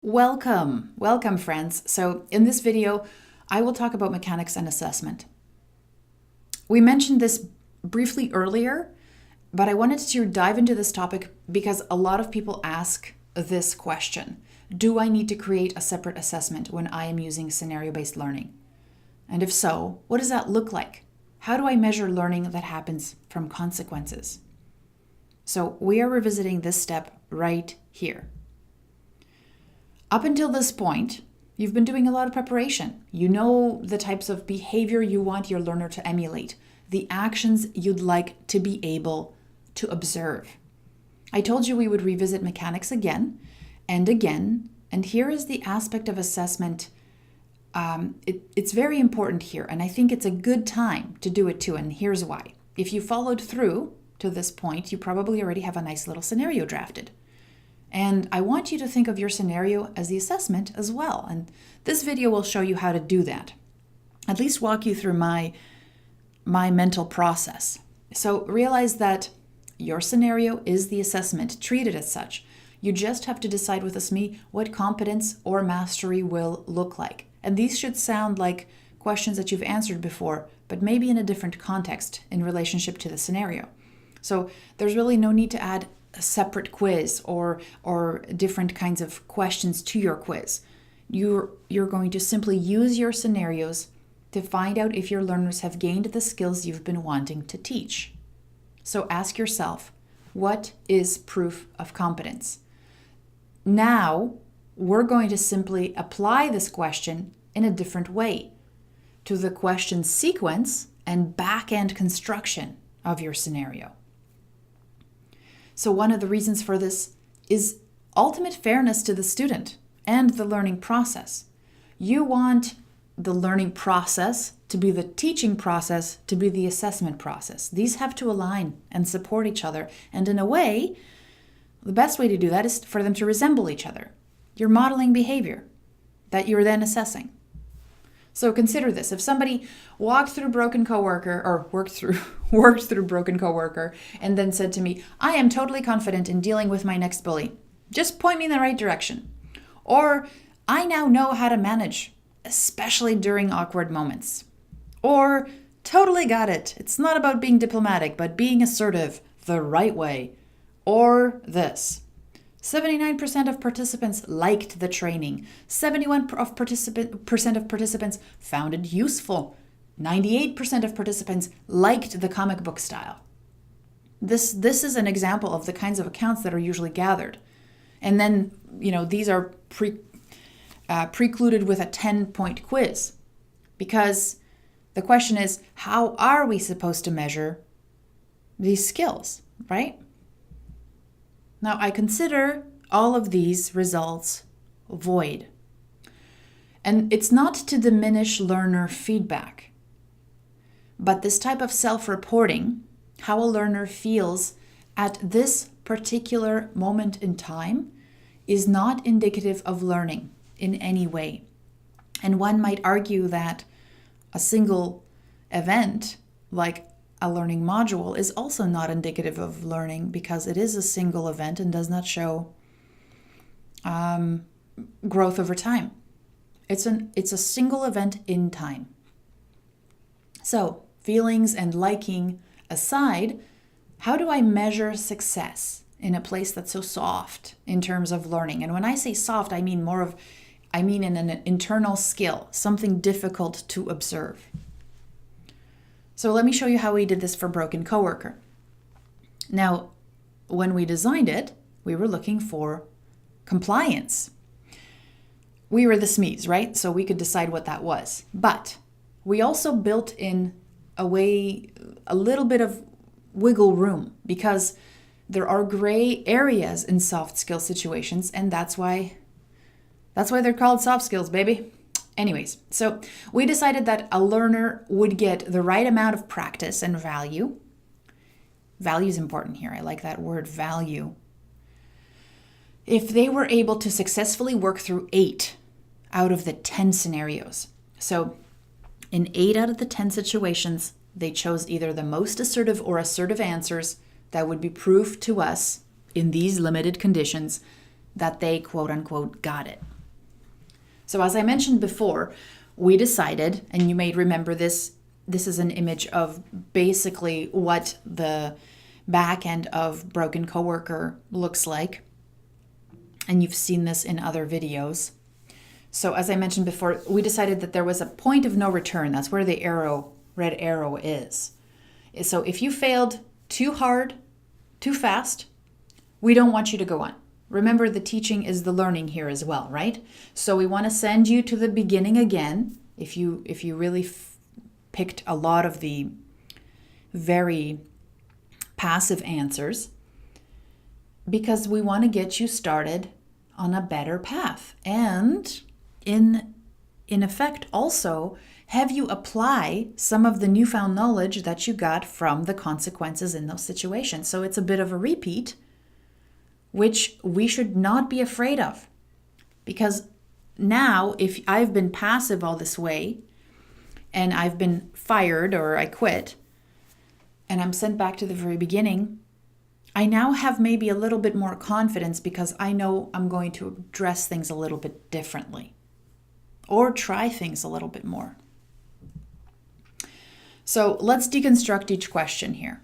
Welcome friends. So in this video, I will talk about mechanics and assessment. We mentioned this briefly earlier, but I wanted to dive into this topic because a lot of people ask this question. Do I need to create a separate assessment when I am using scenario-based learning? And if so, what does that look like? How do I measure learning that happens from consequences? So we are revisiting this step right here. Up until this point, you've been doing a lot of preparation. You know the types of behavior you want your learner to emulate, the actions you'd like to be able to observe. I told you we would revisit mechanics again and again, and here is the aspect of assessment. It's very important here, and I think it's a good time to do it too, and here's why. If you followed through to this point, you probably already have a nice little scenario drafted. And I want you to think of your scenario as the assessment as well. And this video will show you how to do that. At least walk you through my mental process. So realize that your scenario is the assessment. Treat it as such. You just have to decide with us me what competence or mastery will look like. And these should sound like questions that you've answered before, but maybe in a different context in relationship to the scenario. So there's really no need to add a separate quiz or different kinds of questions to your quiz. You're going to simply use your scenarios to find out if your learners have gained the skills you've been wanting to teach. So ask yourself, what is proof of competence? Now, we're going to simply apply this question in a different way to the question sequence and back-end construction of your scenario. So one of the reasons for this is ultimate fairness to the student and the learning process. You want the learning process to be the teaching process, to be the assessment process. These have to align and support each other. And in a way, the best way to do that is for them to resemble each other. You're modeling behavior that you're then assessing. So consider this. If somebody walked through broken coworker or worked through broken coworker and then said to me, I am totally confident in dealing with my next bully. Just point me in the right direction. Or I now know how to manage, especially during awkward moments. Or totally got it. It's not about being diplomatic, but being assertive the right way. Or this. 79% of participants liked the training. 71% of participants found it useful. 98% of participants liked the comic book style. This is an example of the kinds of accounts that are usually gathered. And then, these are precluded with a 10-point quiz. Because the question is, how are we supposed to measure these skills, right? Now, I consider all of these results void. And it's not to diminish learner feedback, but this type of self-reporting, how a learner feels at this particular moment in time, is not indicative of learning in any way. And one might argue that a single event, like a learning module, is also not indicative of learning because it is a single event and does not show growth over time. It's a single event in time. So, feelings and liking aside, how do I measure success in a place that's so soft in terms of learning? And when I say soft, I mean in an internal skill, something difficult to observe. So let me show you how we did this for broken coworker. Now, when we designed it, we were looking for compliance. We were the SMEs, right? So we could decide what that was. But we also built in a little bit of wiggle room because there are gray areas in soft skill situations, and that's why they're called soft skills, baby. Anyways, so we decided that a learner would get the right amount of practice and value. Value is important here. I like that word, value. If they were able to successfully work through 8 out of the 10 scenarios. So in 8 out of the 10 situations, they chose either the most assertive or assertive answers that would be proof to us in these limited conditions that they, quote unquote, got it. So as I mentioned before, we decided, and you may remember this is an image of basically what the back end of Broken Coworker looks like. And you've seen this in other videos. So as I mentioned before, we decided that there was a point of no return. That's where the red arrow is. So if you failed too hard, too fast, we don't want you to go on. Remember, the teaching is the learning here as well, right? So we want to send you to the beginning again. If you really picked a lot of the very passive answers, because we want to get you started on a better path. And in effect also have you apply some of the newfound knowledge that you got from the consequences in those situations. So it's a bit of a repeat, which we should not be afraid of. Because now, if I've been passive all this way, and I've been fired or I quit, and I'm sent back to the very beginning, I now have maybe a little bit more confidence because I know I'm going to address things a little bit differently or try things a little bit more. So let's deconstruct each question here.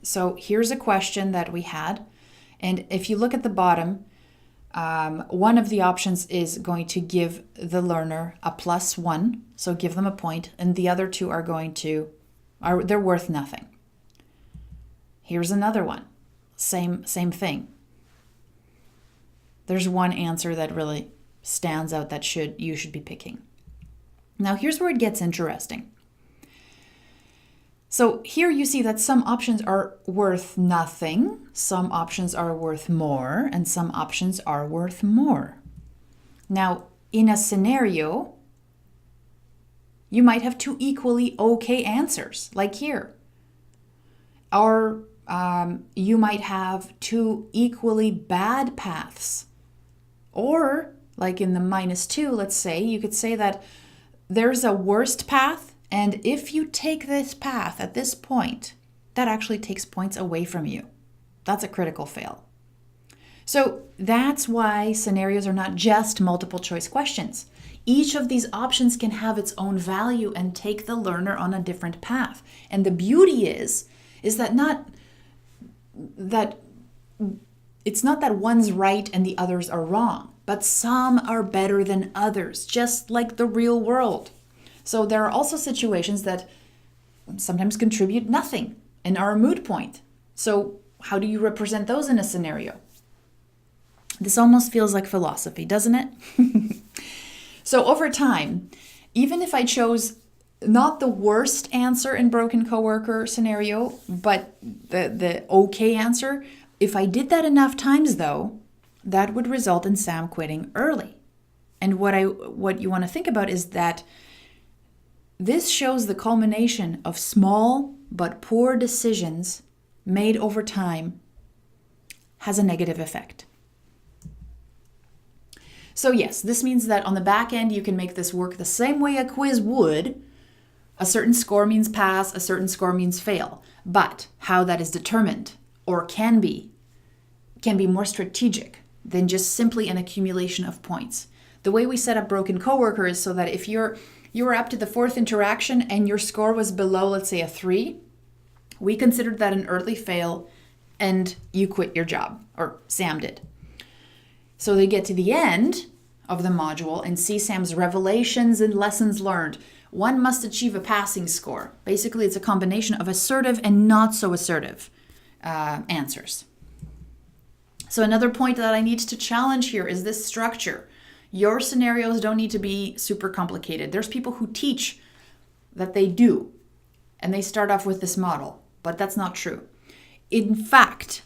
So here's a question that we had. And if you look at the bottom, one of the options is going to give the learner a +1, so give them a point, and the other two they're worth nothing. Here's another one, same thing. There's one answer that really stands out that you should be picking. Now here's where it gets interesting. So here you see that some options are worth nothing, some options are worth more, and some options are worth more. Now, in a scenario, you might have two equally okay answers, like here. Or you might have two equally bad paths. Or, like in the -2, let's say, you could say that there's a worst path, and if you take this path at this point, that actually takes points away from you. That's a critical fail. So that's why scenarios are not just multiple choice questions. Each of these options can have its own value and take the learner on a different path. And the beauty is that it's not that one's right and the others are wrong, but some are better than others, just like the real world. So there are also situations that sometimes contribute nothing and are a moot point. So how do you represent those in a scenario? This almost feels like philosophy, doesn't it? So over time, even if I chose not the worst answer in Broken Coworker scenario, but the okay answer, if I did that enough times though, that would result in Sam quitting early. And what you want to think about is that this shows the culmination of small but poor decisions made over time has a negative effect. So yes, this means that on the back end, you can make this work the same way a quiz would. A certain score means pass, a certain score means fail. But how that is determined, or can be more strategic than just simply an accumulation of points. The way we set up Broken Coworker is so that if you were up to the 4th interaction and your score was below, let's say, a 3, we considered that an early fail and you quit your job, or Sam did. So they get to the end of the module and see Sam's revelations and lessons learned. One must achieve a passing score. Basically, it's a combination of assertive and not so assertive answers. So another point that I need to challenge here is this structure. Your scenarios don't need to be super complicated. There's people who teach that they do, and they start off with this model, but that's not true. In fact,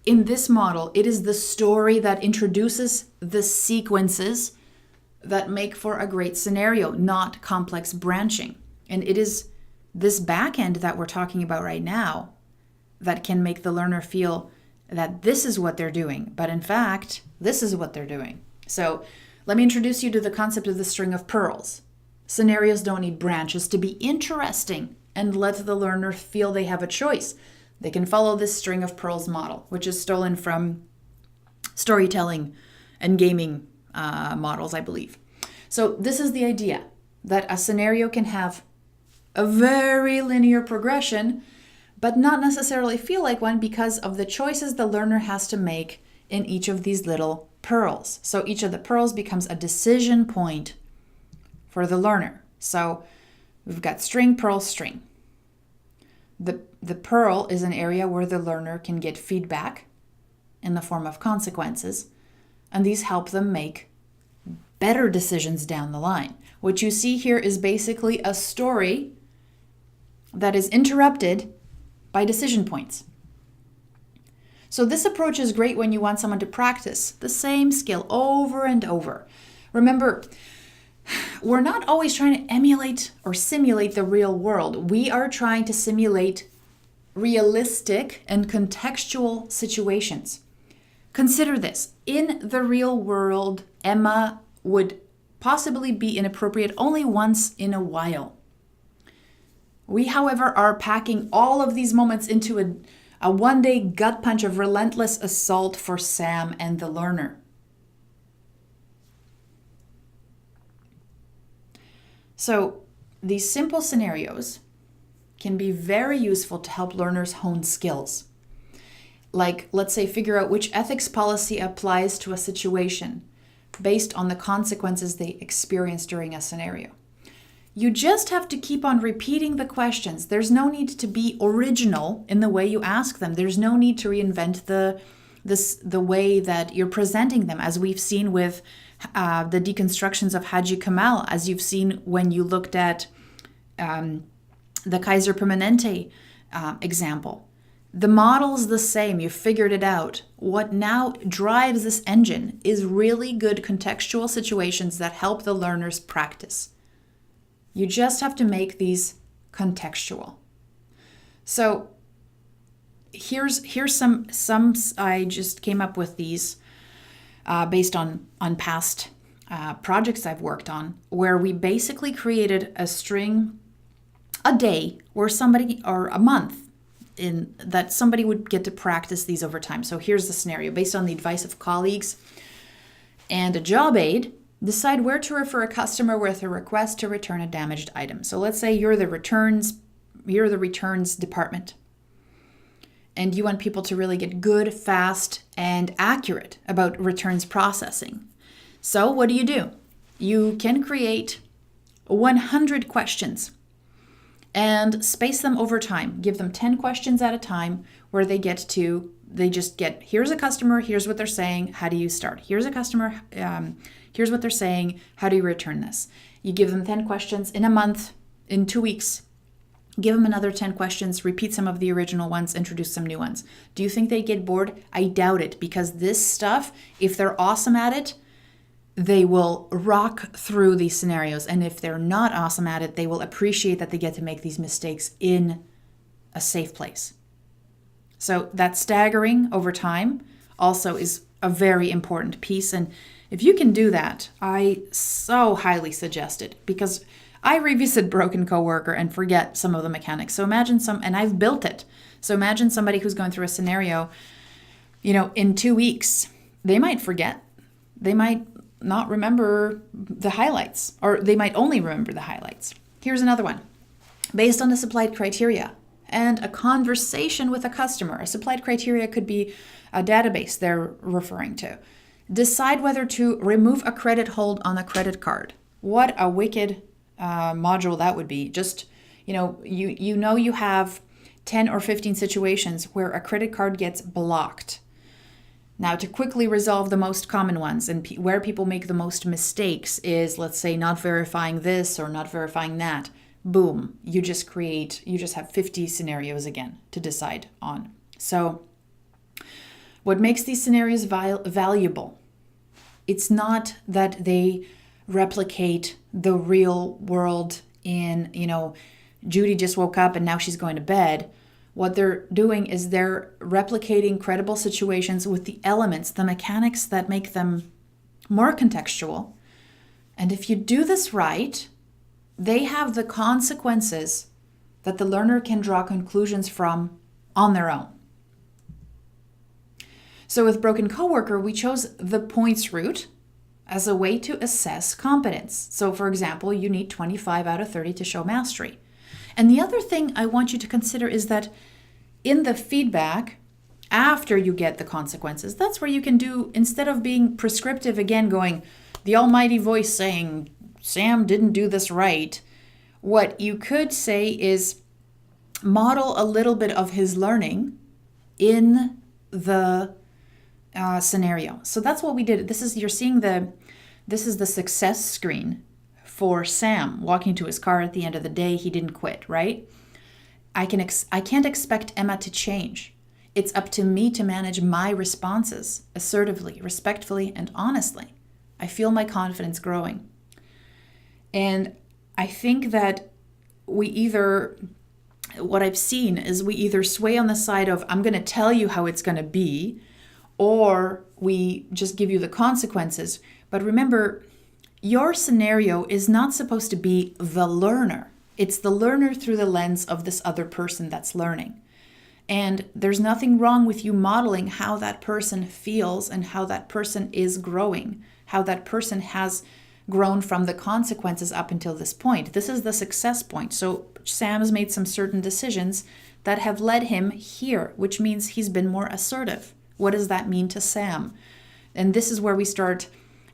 in this model, it is the story that introduces the sequences that make for a great scenario, not complex branching. And it is this back end that we're talking about right now that can make the learner feel that this is what they're doing, but in fact, this is what they're doing. So let me introduce you to the concept of the string of pearls. Scenarios don't need branches to be interesting and let the learner feel they have a choice. They can follow this string of pearls model, which is stolen from storytelling and gaming models, I believe. So this is the idea, that a scenario can have a very linear progression, but not necessarily feel like one because of the choices the learner has to make in each of these little pearls. So each of the pearls becomes a decision point for the learner. So we've got string, pearl, string. The pearl is an area where the learner can get feedback in the form of consequences, and these help them make better decisions down the line. What you see here is basically a story that is interrupted by decision points. So this approach is great when you want someone to practice the same skill over and over. Remember, we're not always trying to emulate or simulate the real world. We are trying to simulate realistic and contextual situations. Consider this. In the real world, Emma would possibly be inappropriate only once in a while. We, however, are packing all of these moments into a one-day gut punch of relentless assault for Sam and the learner. So these simple scenarios can be very useful to help learners hone skills. Like, let's say, figure out which ethics policy applies to a situation based on the consequences they experience during a scenario. You just have to keep on repeating the questions. There's no need to be original in the way you ask them. There's no need to reinvent the way that you're presenting them, as we've seen with the deconstructions of Haji Kamal, as you've seen when you looked at the Kaiser Permanente example. The model's the same. You figured it out. What now drives this engine is really good contextual situations that help the learners practice. You just have to make these contextual. So here's some I just came up with these based on past projects I've worked on, where we basically created a string, a day where somebody, or a month, in that somebody would get to practice these over time. So here's the scenario. Based on the advice of colleagues and a job aide, decide where to refer a customer with a request to return a damaged item. So let's say you're the returns department, and you want people to really get good, fast, and accurate about returns processing. So what do? You can create 100 questions and space them over time. Give them 10 questions at a time where they just get, here's a customer, here's what they're saying, how do you start? Here's a customer, here's what they're saying, how do you return this? You give them 10 questions in a month, in 2 weeks. Give them another 10 questions, repeat some of the original ones, introduce some new ones. Do you think they get bored? I doubt it, because this stuff, if they're awesome at it, they will rock through these scenarios. And if they're not awesome at it, they will appreciate that they get to make these mistakes in a safe place. So that staggering over time also is a very important piece. And if you can do that, I so highly suggest it, because I revisit Broken Coworker and forget some of the mechanics. So imagine and I've built it. So imagine somebody who's going through a scenario, in 2 weeks, they might forget. They might not remember the highlights, or they might only remember the highlights. Here's another one. Based on the supplied criteria and a conversation with a customer. A supplied criteria could be a database they're referring to. Decide whether to remove a credit hold on a credit card. What a wicked module that would be. Just, you have 10 or 15 situations where a credit card gets blocked. Now, to quickly resolve the most common ones and where people make the most mistakes is, let's say, not verifying this or not verifying that. Boom, you just have 50 scenarios again to decide on. So what makes these scenarios valuable? It's not that they replicate the real world in, Judy just woke up and now she's going to bed. What they're doing is they're replicating credible situations with the elements, the mechanics that make them more contextual. And if you do this right, they have the consequences that the learner can draw conclusions from on their own. So with Broken Coworker, we chose the points route as a way to assess competence. So, for example, you need 25 out of 30 to show mastery. And the other thing I want you to consider is that in the feedback, after you get the consequences, that's where you can do, instead of being prescriptive again, going, the almighty voice saying, Sam didn't do this right, what you could say is model a little bit of his learning in the scenario. So that's what we did. This is the success screen for Sam walking to his car at the end of the day. He didn't quit, right? I can't expect Emma to change. It's up to me to manage my responses assertively, respectfully, and honestly. I feel my confidence growing. And I think that what I've seen is we either sway on the side of, I'm going to tell you how it's going to be, or we just give you the consequences. But remember, your scenario is not supposed to be the learner. It's the learner through the lens of this other person that's learning. And there's nothing wrong with you modeling how that person feels and how that person is growing, how that person has grown from the consequences up until this point. This is the success point. So Sam's made some certain decisions that have led him here, which means he's been more assertive. What does that mean to Sam? And this is where we start.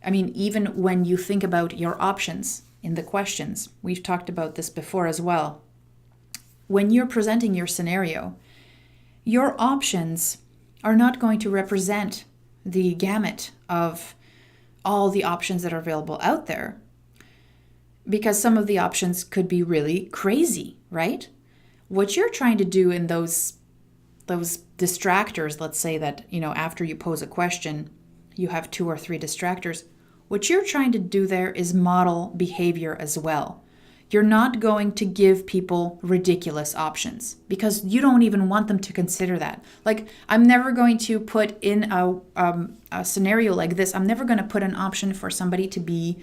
Even when you think about your options in the questions, we've talked about this before as well. When you're presenting your scenario, your options are not going to represent the gamut of all the options that are available out there, because some of the options could be really crazy, right? What you're trying to do in those distractors, let's say that, after you pose a question, you have 2 or 3 distractors. What you're trying to do there is model behavior as well. You're not going to give people ridiculous options because you don't even want them to consider that. Like, I'm never going to put in a scenario like this, I'm never going to put an option for somebody to be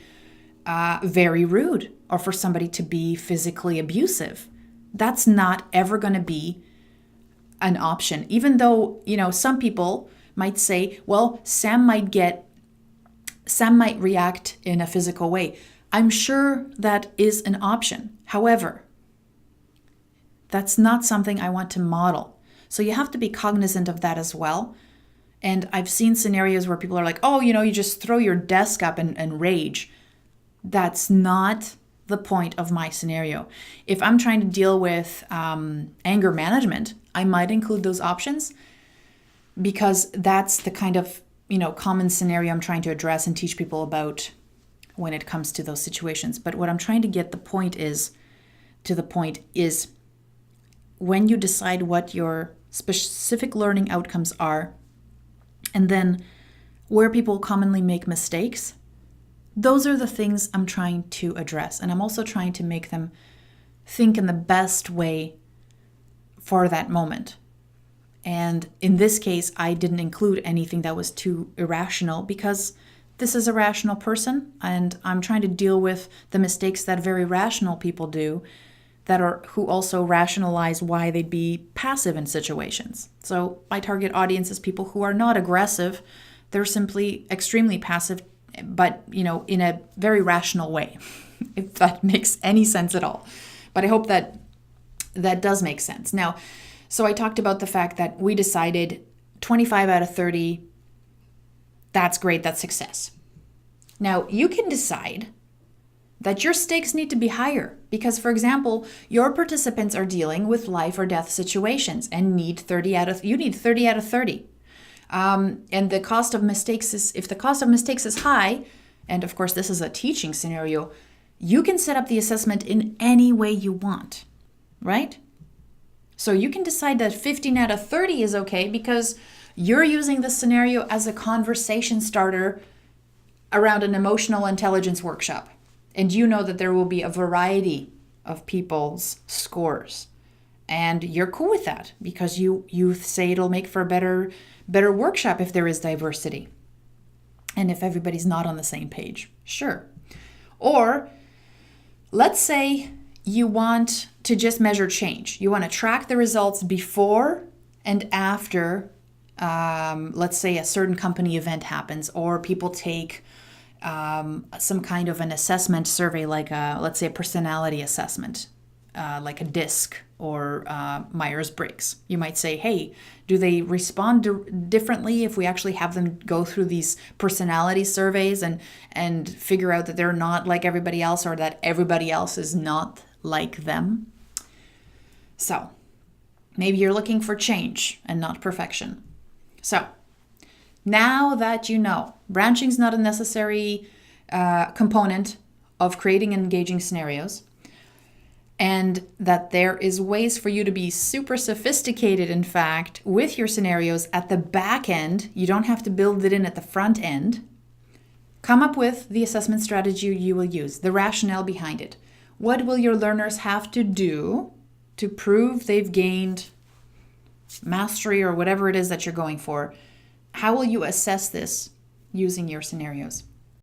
very rude or for somebody to be physically abusive. That's not ever going to be an option. Even though, some people might say, well, Sam might react in a physical way. I'm sure that is an option. However, that's not something I want to model. So you have to be cognizant of that as well. And I've seen scenarios where people are like, oh, you just throw your desk up and rage. That's not the point of my scenario. If I'm trying to deal with anger management, I might include those options because that's the kind of, common scenario I'm trying to address and teach people about when it comes to those situations. But what I'm trying to get to the point is when you decide what your specific learning outcomes are, and then where people commonly make mistakes, those are the things I'm trying to address. And I'm also trying to make them think in the best way for that moment. And in this case, I didn't include anything that was too irrational because this is a rational person, and I'm trying to deal with the mistakes that very rational people do who also rationalize why they'd be passive in situations. So my target audience is people who are not aggressive. They're simply extremely passive, but, in a very rational way, if that makes any sense at all. But I hope that does make sense. Now, so I talked about the fact that we decided 25 out of 30, that's great, that's success. Now, you can decide that your stakes need to be higher because, for example, your participants are dealing with life or death situations and you need 30 out of 30. And the cost of mistakes if the cost of mistakes is high, and of course this is a teaching scenario, you can set up the assessment in any way you want, right? So you can decide that 15 out of 30 is okay because you're using the scenario as a conversation starter around an emotional intelligence workshop. And you know that there will be a variety of people's scores. And you're cool with that because you say it'll make for a better workshop if there is diversity. And if everybody's not on the same page, sure. Or let's say you want to just measure change. You want to track the results before and after, let's say a certain company event happens or people take some kind of an assessment survey, like let's say a personality assessment, like a DISC or Myers-Briggs. You might say, hey, do they respond differently if we actually have them go through these personality surveys and figure out that they're not like everybody else, or that everybody else is not like them? So maybe you're looking for change and not perfection. So now that you know branching is not a necessary component of creating engaging scenarios, and that there is ways for you to be super sophisticated, in fact, with your scenarios at the back end. You don't have to build it in at the front end. Come up with the assessment strategy you will use, the rationale behind it. What will your learners have to do to prove they've gained mastery or whatever it is that you're going for? How will you assess this using your scenarios?